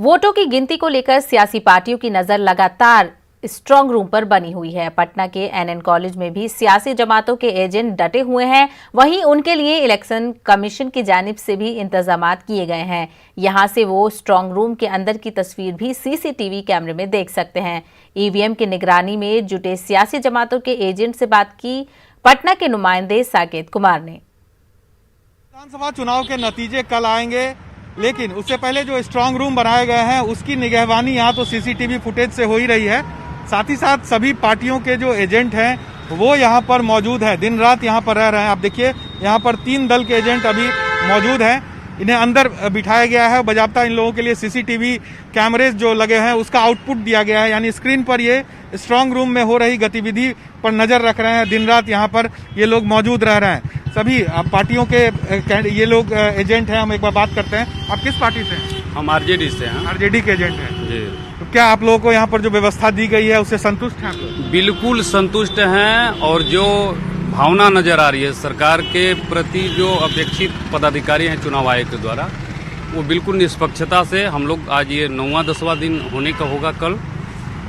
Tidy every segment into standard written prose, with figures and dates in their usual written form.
वोटों की गिनती को लेकर सियासी पार्टियों की नजर लगातार स्ट्रांग रूम पर बनी हुई है। पटना के एनएन कॉलेज में भी सियासी जमातों के एजेंट डटे हुए हैं। वहीं उनके लिए इलेक्शन कमीशन की जानिब से भी इंतजामात किए गए हैं। यहां से वो स्ट्रांग रूम के अंदर की तस्वीर भी सीसीटीवी कैमरे में देख सकते हैं। ईवीएम की निगरानी में जुटे सियासी जमातों के एजेंट से बात की पटना के नुमाइंदे साकेत कुमार ने। विधानसभा चुनाव के नतीजे कल आएंगे, लेकिन उससे पहले जो स्ट्रांग रूम बनाए गए हैं उसकी निगहबानी यहाँ तो सीसीटीवी फुटेज से हो ही रही है। साथ ही साथ सभी पार्टियों के जो एजेंट हैं वो यहाँ पर मौजूद हैं, दिन रात यहाँ पर रह रहे हैं। आप देखिए यहाँ पर 3 दल के एजेंट अभी मौजूद हैं। इन्हें अंदर बिठाया गया है। बाकायदा इन लोगों के लिए सीसीटीवी कैमरेज जो लगे हैं उसका आउटपुट दिया गया है, यानी स्क्रीन पर ये स्ट्रांग रूम में हो रही गतिविधि पर नजर रख रहे हैं। दिन रात यहाँ पर ये लोग मौजूद रह रहे हैं। सभी पार्टियों के ये लोग एजेंट हैं। हम एक बार बात करते हैं, आप किस पार्टी से हैं? हम आरजेडी से हैं। आरजेडी के एजेंट हैं जी। तो क्या आप लोगों को यहाँ पर जो व्यवस्था दी गई है उससे संतुष्ट हैं आप लोग? बिल्कुल संतुष्ट हैं, और जो भावना नजर आ रही है सरकार के प्रति, जो अपेक्षित पदाधिकारी हैं चुनाव आयोग के द्वारा, वो बिल्कुल निष्पक्षता से हम लोग आज ये 9वां 10वां दिन होने का होगा कल,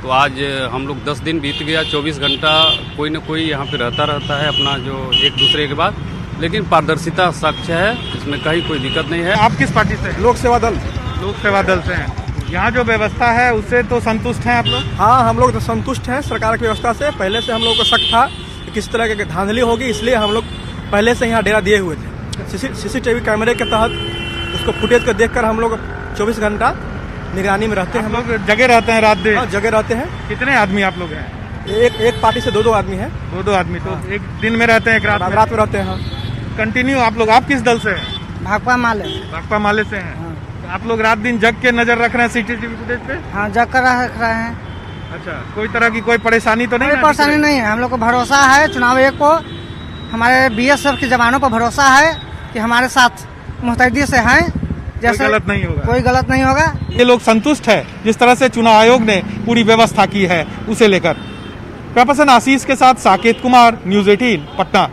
तो आज हम लोग 10 दिन बीत गया। 24 घंटा कोई न कोई यहाँ पे रहता है अपना जो एक दूसरे के बाद, लेकिन पारदर्शिता साक्ष्य है, इसमें कहीं कोई दिक्कत नहीं है। आप किस पार्टी से हैं? लोक सेवा दल। लोक सेवा दल से हैं। यहाँ जो व्यवस्था है उससे तो संतुष्ट हैं आप लोग? हाँ, हम लोग तो संतुष्ट हैं सरकार की व्यवस्था से। पहले से हम लोग को शक था कि किस तरह की धांधली होगी, इसलिए हम लोग पहले से यहाँ डेरा दिए हुए थे। सीसीटीवी कैमरे के तहत उसको फुटेज को देखकर हम लोग 24 घंटा निगरानी में रहते हैं। हम लोग जगह रहते हैं रात दिन? हाँ, जगह रहते हैं। कितने आदमी आप लोग हैं? एक पार्टी से 2-2 आदमी हैं। 2-2 आदमी। तो एक दिन में रहते हैं, एक रात में रहते हैं। कंटिन्यू आप लोग। आप किस दल से हैं? भाकपा माले। भाकपा माले से हैं। तो आप लोग रात दिन जग के नजर रख रहे हैं सीसीटीवी फुटेज पे? हाँ, जग कर रख रहे हैं। अच्छा, कोई तरह की कोई परेशानी तो नहीं? कोई परेशानी नहीं है। हम लोग को भरोसा है चुनाव आयोग को, हमारे बीएसएफ के जवानों पर भरोसा है कि हमारे साथ मुस्तैदी से हैं। जैसे गलत नहीं होगा, कोई गलत नहीं होगा। ये लोग संतुष्ट है जिस तरह से चुनाव आयोग ने पूरी व्यवस्था की है उसे लेकर। कैमरा पर्सन आशीष के साथ साकेत कुमार, न्यूज़ 18 पटना।